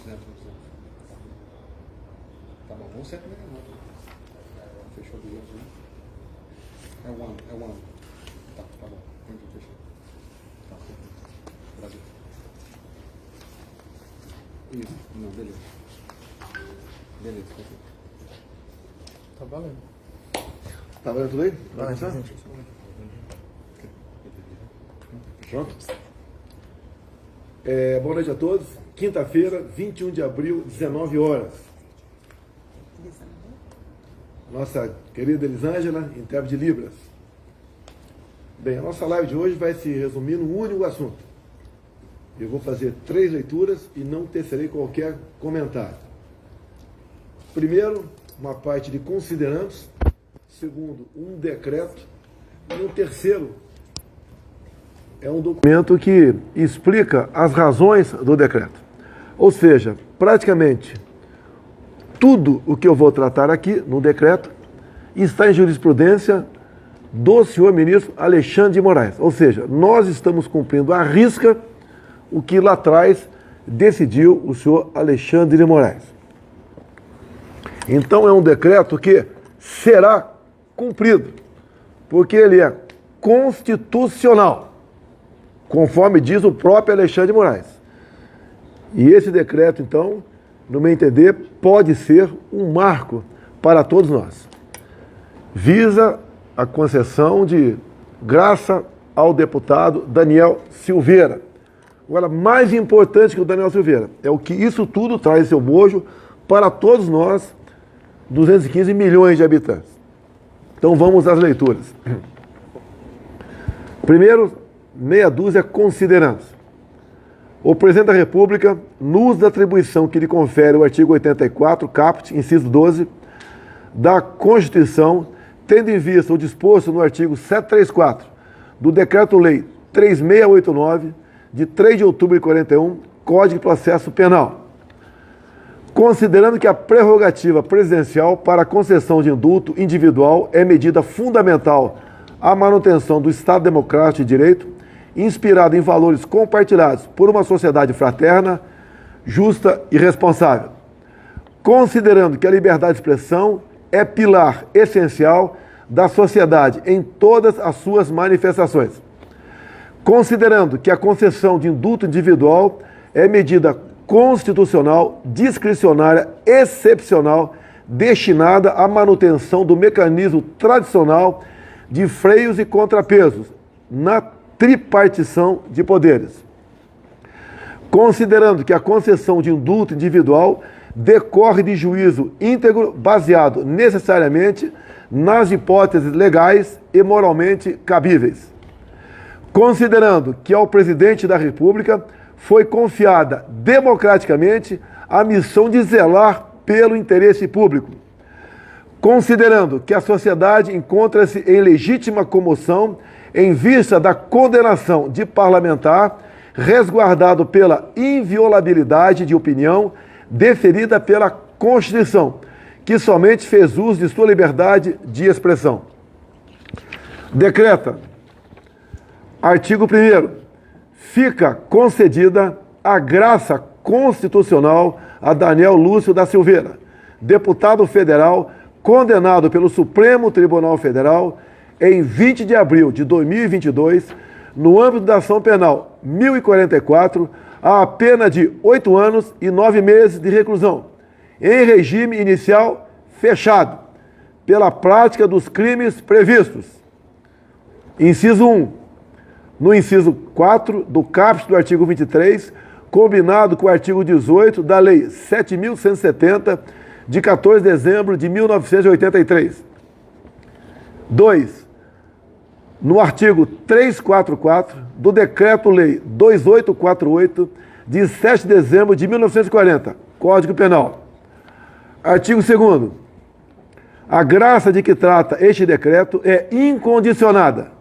Tá bom, 1,79. Fechou do outro, né? É o ano. Tá bom. Entendi, fechou. Tá, perfeito. Brasil. Isso, não, beleza. Beleza, perfeito. Tá valendo. Tá valendo tudo aí? Vai Vai, começar? sim. Pronto? Boa noite a todos. Quinta-feira, 21 de abril, 19 horas. Nossa querida Elisângela, intérprete de Libras. Bem, a nossa live de hoje vai se resumir num único assunto. Eu vou fazer 3 leituras e não tecerei qualquer comentário. Primeiro, uma parte de considerandos. Segundo, um decreto. E o terceiro é um documento que explica as razões do decreto. Ou seja, praticamente tudo o que eu vou tratar aqui no decreto está em jurisprudência do senhor ministro Alexandre de Moraes. Ou seja, nós estamos cumprindo à risca o que lá atrás decidiu o senhor Alexandre de Moraes. Então é um decreto que será cumprido, porque ele é constitucional, conforme diz o próprio Alexandre de Moraes. E esse decreto, então, no meu entender, pode ser um marco para todos nós. Visa a concessão de graça ao deputado Daniel Silveira. Agora, mais importante que o Daniel Silveira é o que isso tudo traz seu bojo para todos nós, 215 milhões de habitantes. Então vamos às leituras. Primeiro, meia dúzia considerandos. O Presidente da República, no uso da atribuição que lhe confere o artigo 84, caput, inciso 12, da Constituição, tendo em vista o disposto no artigo 734 do Decreto-Lei 3689, de 3 de outubro de 41, Código de Processo Penal. Considerando que a prerrogativa presidencial para a concessão de indulto individual é medida fundamental à manutenção do Estado Democrático de Direito, inspirado em valores compartilhados por uma sociedade fraterna, justa e responsável. Considerando que a liberdade de expressão é pilar essencial da sociedade em todas as suas manifestações. Considerando que a concessão de indulto individual é medida constitucional, discricionária, excepcional, destinada à manutenção do mecanismo tradicional de freios e contrapesos na tripartição de poderes. Considerando que a concessão de indulto individual decorre de juízo íntegro baseado necessariamente nas hipóteses legais e moralmente cabíveis. Considerando que ao Presidente da República foi confiada democraticamente a missão de zelar pelo interesse público. Considerando que a sociedade encontra-se em legítima comoção em vista da condenação de parlamentar, resguardado pela inviolabilidade de opinião deferida pela Constituição, que somente fez uso de sua liberdade de expressão. Decreta. Artigo 1º. Fica concedida a graça constitucional a Daniel Lúcio da Silveira, deputado federal condenado pelo Supremo Tribunal Federal em 20 de abril de 2022, no âmbito da ação penal 1044, a pena de 8 anos e 9 meses de reclusão, em regime inicial fechado, pela prática dos crimes previstos. Inciso 1. No inciso 4 do caput do artigo 23, combinado com o artigo 18 da Lei 7.170, de 14 de dezembro de 1983. 2. No artigo 344 do Decreto-Lei 2848, de 7 de dezembro de 1940, Código Penal. Artigo 2º. A graça de que trata este decreto é incondicionada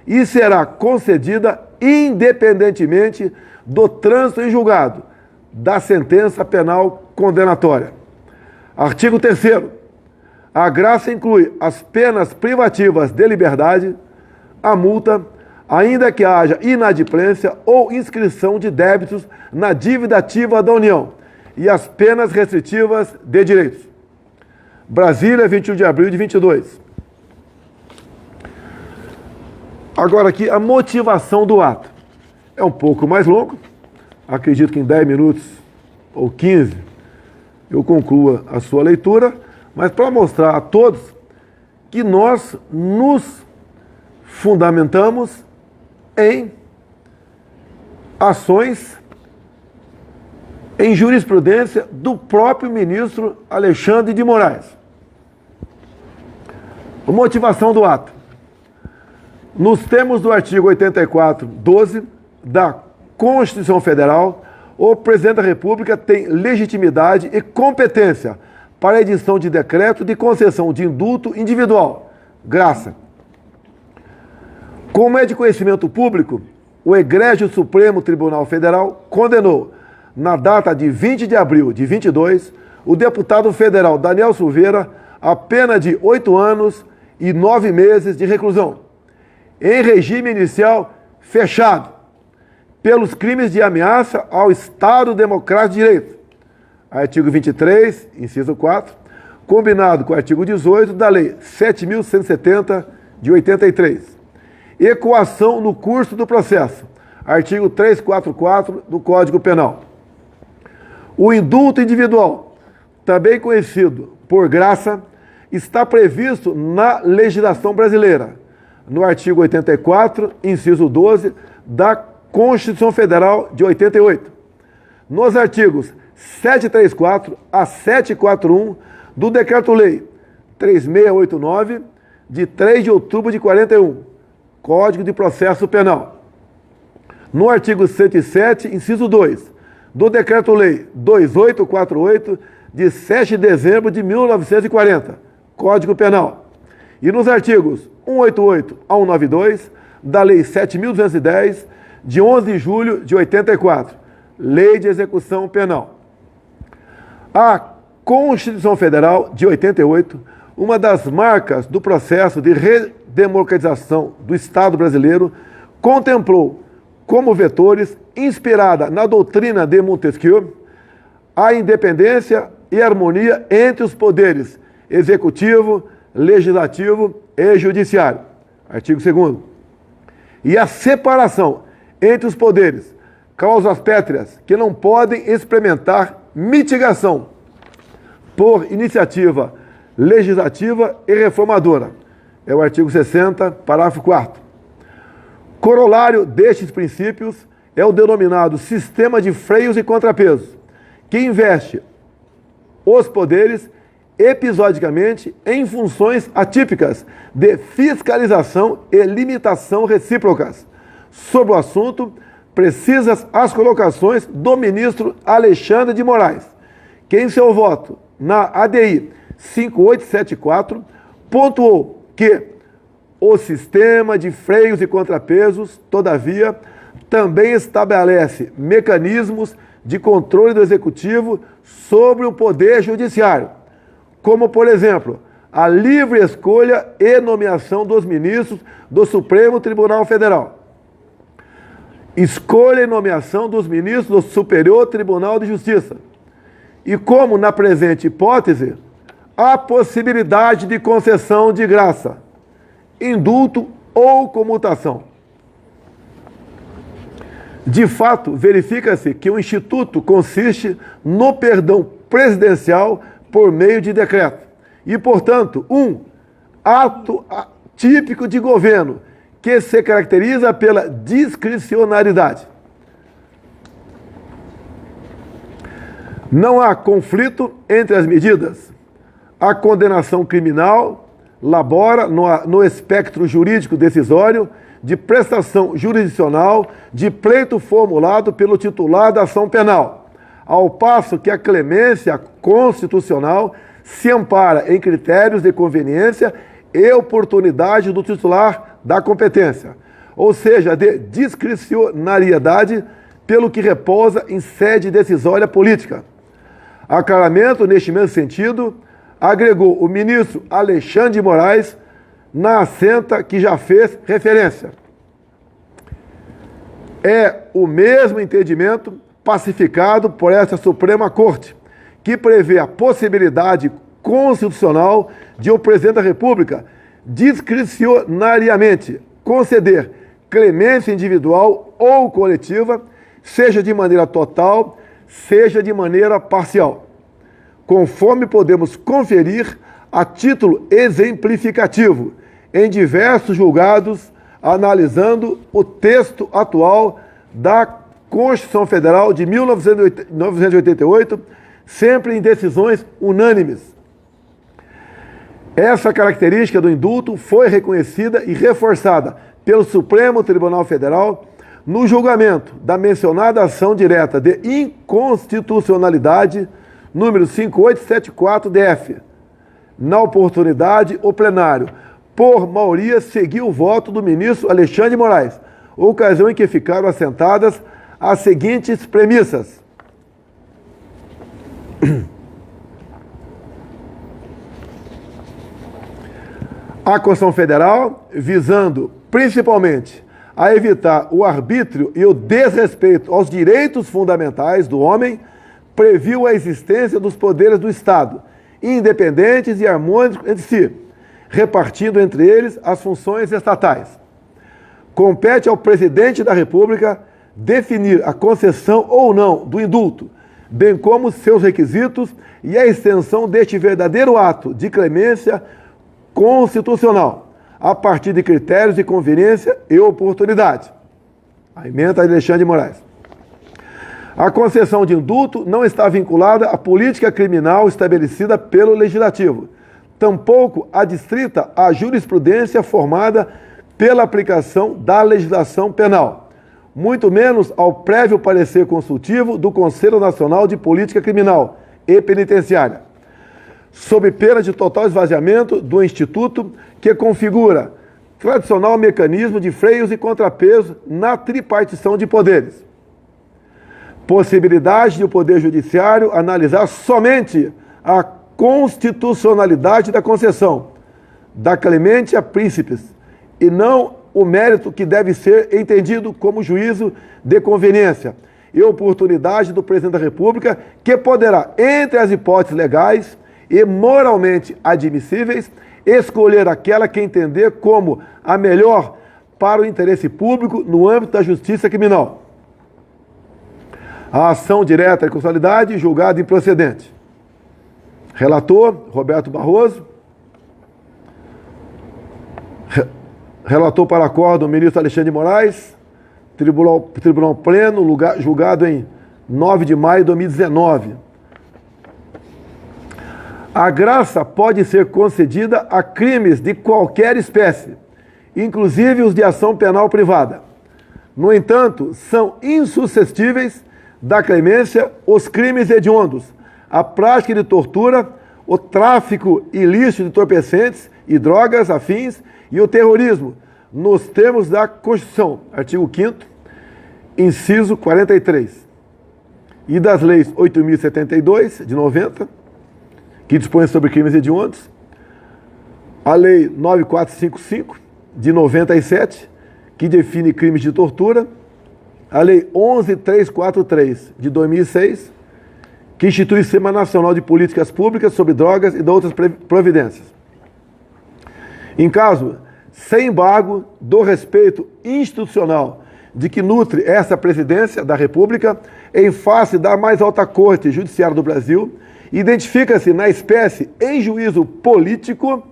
e será concedida independentemente do trânsito em julgado da sentença penal condenatória. Artigo 3º. A graça inclui as penas privativas de liberdade, a multa, ainda que haja inadimplência ou inscrição de débitos na dívida ativa da União, e as penas restritivas de direitos. Brasília, 21 de abril de 22. Agora aqui, a motivação do ato. É um pouco mais longo, acredito que em 10 minutos ou 15 eu conclua a sua leitura, mas para mostrar a todos que nós nos fundamentamos em ações, em jurisprudência do próprio ministro Alexandre de Moraes. A motivação do ato. Nos termos do artigo 84, 12 da Constituição Federal, o Presidente da República tem legitimidade e competência para a edição de decreto de concessão de indulto individual, graça. Como é de conhecimento público, o Egrégio Supremo Tribunal Federal condenou, na data de 20 de abril de 22, o deputado federal Daniel Silveira a pena de 8 anos e 9 meses de reclusão, em regime inicial fechado, pelos crimes de ameaça ao Estado Democrático de Direito. Artigo 23, inciso 4, combinado com o artigo 18 da Lei 7.170, de 83. E coação no curso do processo. Artigo 344 do Código Penal. O indulto individual, também conhecido por graça, está previsto na legislação brasileira, no artigo 84, inciso 12, da Constituição Federal de 88. Nos artigos 734 a 741 do Decreto-Lei 3689, de 3 de outubro de 41, Código de Processo Penal. No artigo 107, inciso 2, do Decreto-Lei 2848, de 7 de dezembro de 1940, Código Penal. E nos artigos 188 a 192 da Lei 7.210, de 11 de julho de 84, Lei de Execução Penal. A Constituição Federal de 88, uma das marcas do processo de redemocratização do Estado brasileiro, contemplou como vetores, inspirada na doutrina de Montesquieu, a independência e harmonia entre os poderes executivo, legislativo e judiciário. Artigo 2º. E a separação entre os poderes, causas pétreas que não podem experimentar mitigação por iniciativa legislativa e reformadora. É o artigo 60, parágrafo 4º. Corolário destes princípios é o denominado sistema de freios e contrapesos, que investe os poderes episodicamente em funções atípicas de fiscalização e limitação recíprocas. Sobre o assunto, precisas as colocações do ministro Alexandre de Moraes, que em seu voto na ADI 5874 pontuou que o sistema de freios e contrapesos, todavia, também estabelece mecanismos de controle do Executivo sobre o Poder Judiciário, como, por exemplo, a livre escolha e nomeação dos ministros do Supremo Tribunal Federal, escolha e nomeação dos ministros do Superior Tribunal de Justiça, e como, na presente hipótese, a possibilidade de concessão de graça, indulto ou comutação. De fato, verifica-se que o Instituto consiste no perdão presidencial por meio de decreto e, portanto, um ato típico de governo que se caracteriza pela discricionariedade. Não há conflito entre as medidas. A condenação criminal labora no espectro jurídico decisório de prestação jurisdicional de pleito formulado pelo titular da ação penal, ao passo que a clemência constitucional se ampara em critérios de conveniência e oportunidade do titular da competência, ou seja, de discricionariedade, pelo que repousa em sede decisória política. Aclaramento neste mesmo sentido, agregou o ministro Alexandre de Moraes na assenta que já fez referência. É o mesmo entendimento pacificado por esta Suprema Corte, que prevê a possibilidade constitucional de o Presidente da República discricionariamente conceder clemência individual ou coletiva, seja de maneira total, seja de maneira parcial, conforme podemos conferir a título exemplificativo em diversos julgados, analisando o texto atual da Constituição Federal de 1988, sempre em decisões unânimes. Essa característica do indulto foi reconhecida e reforçada pelo Supremo Tribunal Federal no julgamento da mencionada ação direta de inconstitucionalidade número 5874-DF. Na oportunidade, o plenário, por maioria, seguiu o voto do ministro Alexandre de Moraes, ocasião em que ficaram assentadas as seguintes premissas. A Constituição Federal, visando principalmente a evitar o arbítrio e o desrespeito aos direitos fundamentais do homem, previu a existência dos poderes do Estado, independentes e harmônicos entre si, repartindo entre eles as funções estatais. Compete ao Presidente da República definir a concessão ou não do indulto, bem como seus requisitos e a extensão deste verdadeiro ato de clemência constitucional, a partir de critérios de conveniência e oportunidade. A emenda de Alexandre de Moraes. A concessão de indulto não está vinculada à política criminal estabelecida pelo Legislativo, tampouco adstrita à jurisprudência formada pela aplicação da legislação penal, muito menos ao prévio parecer consultivo do Conselho Nacional de Política Criminal e Penitenciária, sob pena de total esvaziamento do Instituto, que configura tradicional mecanismo de freios e contrapesos na tripartição de poderes. Possibilidade de o Poder Judiciário analisar somente a constitucionalidade da concessão, da clemente a príncipes, e não o mérito que deve ser entendido como juízo de conveniência e oportunidade do Presidente da República, que poderá, entre as hipóteses legais e moralmente admissíveis, escolher aquela que entender como a melhor para o interesse público no âmbito da justiça criminal. A ação direta de constitucionalidade julgada improcedente. Relator, Roberto Barroso. Relator para acordo, o ministro Alexandre de Moraes. Tribunal Pleno, julgado em 9 de maio de 2019. A graça pode ser concedida a crimes de qualquer espécie, inclusive os de ação penal privada. No entanto, são insuscetíveis da clemência os crimes hediondos, a prática de tortura, o tráfico ilícito de entorpecentes e drogas afins e o terrorismo, nos termos da Constituição, artigo 5º, inciso 43, e das leis 8.072, de 90, que dispõe sobre crimes hediondos, a lei 9455, de 97, que define crimes de tortura, a lei 11343, de 2006, que institui o Sistema Nacional de Políticas Públicas sobre Drogas e de outras providências. Em caso, sem embargo do respeito institucional de que nutre essa presidência da República, em face da mais alta Corte Judiciária do Brasil, identifica-se na espécie, em juízo político,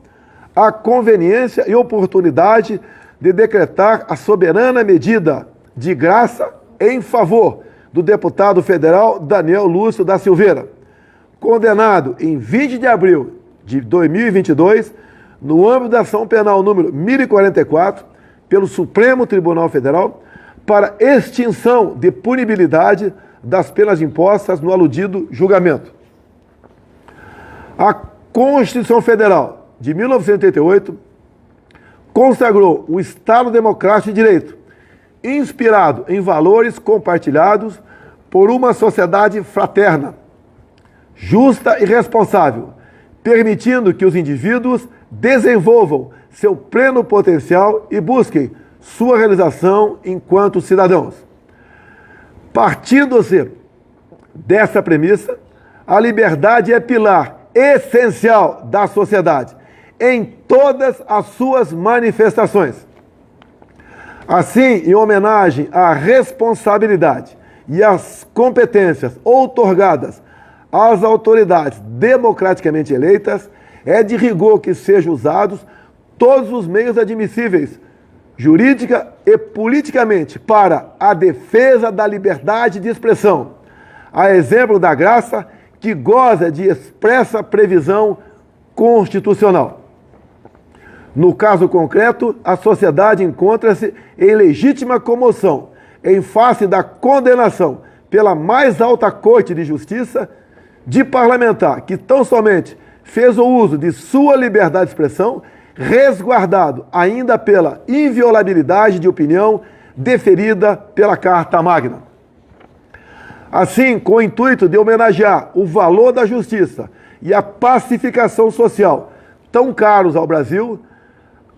a conveniência e oportunidade de decretar a soberana medida de graça em favor do deputado federal Daniel Lúcio da Silveira, condenado em 20 de abril de 2022, no âmbito da ação penal número 1044, pelo Supremo Tribunal Federal, para extinção de punibilidade das penas impostas no aludido julgamento. A Constituição Federal de 1988 consagrou o Estado Democrático de Direito, inspirado em valores compartilhados por uma sociedade fraterna, justa e responsável, permitindo que os indivíduos desenvolvam seu pleno potencial e busquem sua realização enquanto cidadãos. Partindo-se dessa premissa, a liberdade é pilar essencial da sociedade, em todas as suas manifestações. Assim, em homenagem à responsabilidade e às competências outorgadas às autoridades democraticamente eleitas, é de rigor que sejam usados todos os meios admissíveis, jurídica e politicamente, para a defesa da liberdade de expressão, a exemplo da graça que goza de expressa previsão constitucional. No caso concreto, a sociedade encontra-se em legítima comoção em face da condenação pela mais alta Corte de Justiça de parlamentar que tão somente fez o uso de sua liberdade de expressão, resguardado ainda pela inviolabilidade de opinião deferida pela Carta Magna. Assim, com o intuito de homenagear o valor da justiça e a pacificação social tão caros ao Brasil,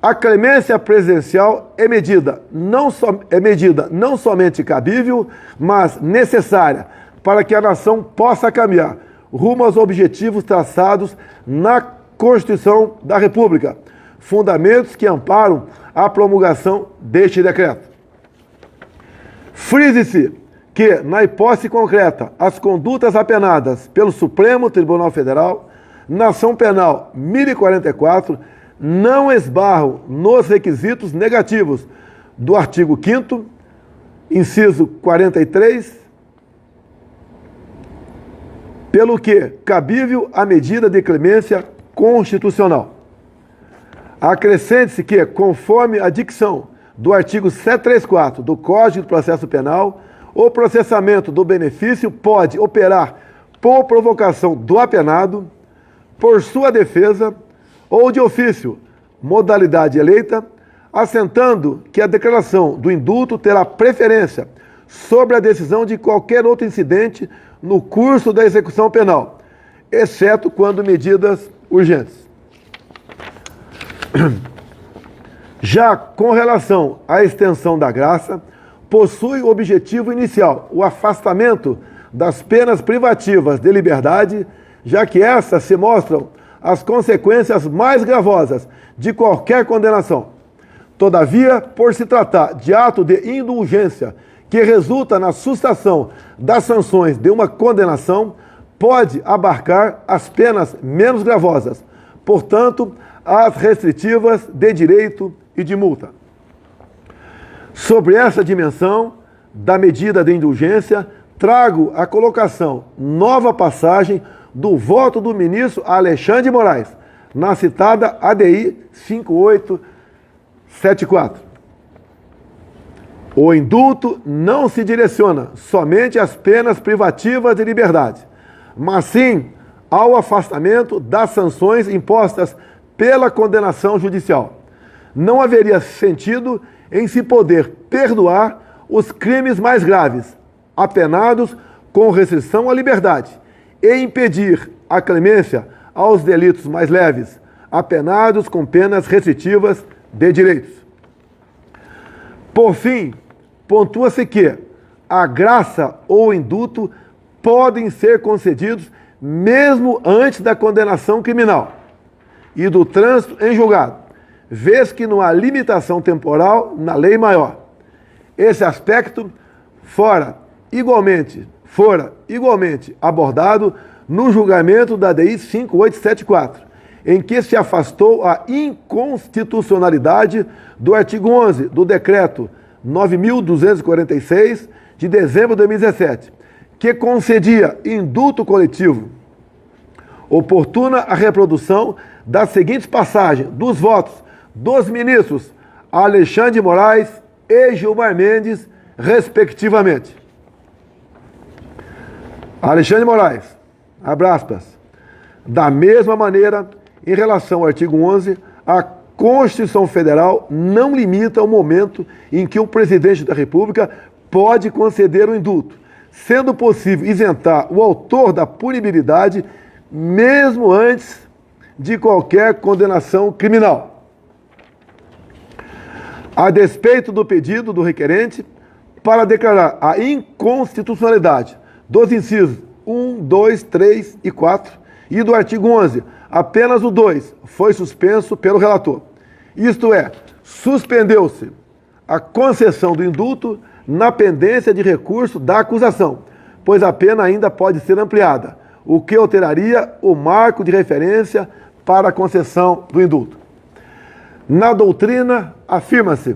a clemência presidencial é medida não somente cabível, mas necessária para que a nação possa caminhar rumo aos objetivos traçados na Constituição da República, fundamentos que amparam a promulgação deste decreto. Frise-se que, na hipótese concreta, as condutas apenadas pelo Supremo Tribunal Federal, na ação penal 1044, não esbarram nos requisitos negativos do artigo 5º, inciso 43, pelo que cabível a medida de clemência constitucional. Acrescente-se que, conforme a dicção do artigo 734 do Código de Processo Penal, o processamento do benefício pode operar por provocação do apenado, por sua defesa ou de ofício, modalidade eleita, assentando que a declaração do indulto terá preferência sobre a decisão de qualquer outro incidente no curso da execução penal, exceto quando medidas urgentes. Já com relação à extensão da graça, possui o objetivo inicial, o afastamento das penas privativas de liberdade, já que essas se mostram as consequências mais gravosas de qualquer condenação. Todavia, por se tratar de ato de indulgência que resulta na sustação das sanções de uma condenação, pode abarcar as penas menos gravosas, portanto, as restritivas de direito e de multa. Sobre essa dimensão da medida de indulgência, trago a colocação, nova passagem, do voto do ministro Alexandre de Moraes, na citada ADI 5874. O indulto não se direciona somente às penas privativas de liberdade, mas sim ao afastamento das sanções impostas pela condenação judicial. Não haveria sentido em se poder perdoar os crimes mais graves, apenados com restrição à liberdade, e impedir a clemência aos delitos mais leves, apenados com penas restritivas de direitos. Por fim, pontua-se que a graça ou o indulto podem ser concedidos mesmo antes da condenação criminal e do trânsito em julgado, vez que não há limitação temporal na lei maior. Esse aspecto fora igualmente abordado no julgamento da DI 5874, em que se afastou a inconstitucionalidade do artigo 11 do decreto 9.246, de dezembro de 2017, que concedia indulto coletivo. Oportuna a reprodução das seguintes passagens dos votos dos ministros Alexandre de Moraes e Gilmar Mendes, respectivamente. Alexandre de Moraes, abre aspas, da mesma maneira, em relação ao artigo 11, a Constituição Federal não limita o momento em que o presidente da República pode conceder o indulto, sendo possível isentar o autor da punibilidade mesmo antes de qualquer condenação criminal. A despeito do pedido do requerente para declarar a inconstitucionalidade dos incisos 1, 2, 3 e 4. E do artigo 11, apenas o 2 foi suspenso pelo relator. Isto é, suspendeu-se a concessão do indulto na pendência de recurso da acusação, pois a pena ainda pode ser ampliada, o que alteraria o marco de referência para a concessão do indulto. Na doutrina, afirma-se: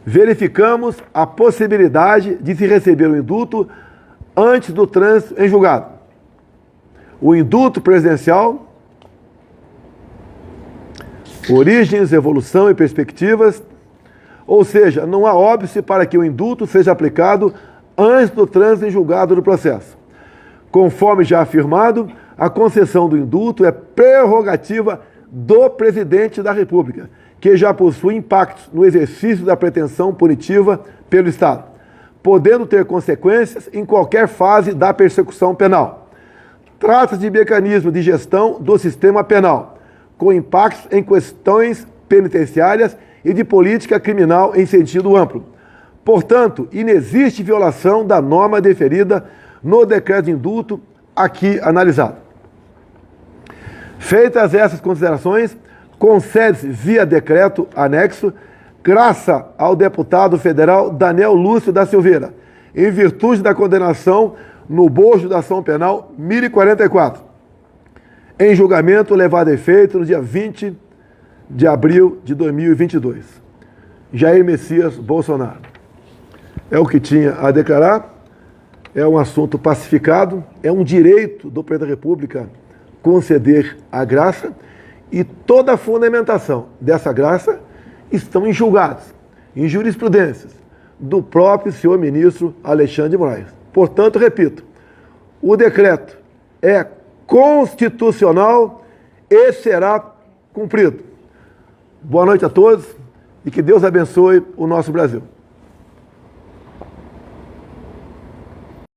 verificamos a possibilidade de se receber o indulto antes do trânsito em julgado. O indulto presidencial, origens, evolução e perspectivas, ou seja, não há óbice para que o indulto seja aplicado antes do trânsito em julgado do processo. Conforme já afirmado, a concessão do indulto é prerrogativa do presidente da República, que já possui impactos no exercício da pretensão punitiva pelo Estado, podendo ter consequências em qualquer fase da persecução penal. Trata-se de mecanismo de gestão do sistema penal, com impactos em questões penitenciárias e de política criminal em sentido amplo. Portanto, inexiste violação da norma deferida no decreto de indulto aqui analisado. Feitas essas considerações, concede-se via decreto anexo, graça ao deputado federal Daniel Lúcio da Silveira, em virtude da condenação no bojo da ação penal 1044, em julgamento levado a efeito no dia 20 de abril de 2022. Jair Messias Bolsonaro. É o que tinha a declarar, é um assunto pacificado, é um direito do presidente da República conceder a graça, e toda a fundamentação dessa graça estão em julgados, em jurisprudências do próprio senhor ministro Alexandre de Moraes. Portanto, repito, o decreto é constitucional e será cumprido. Boa noite a todos e que Deus abençoe o nosso Brasil.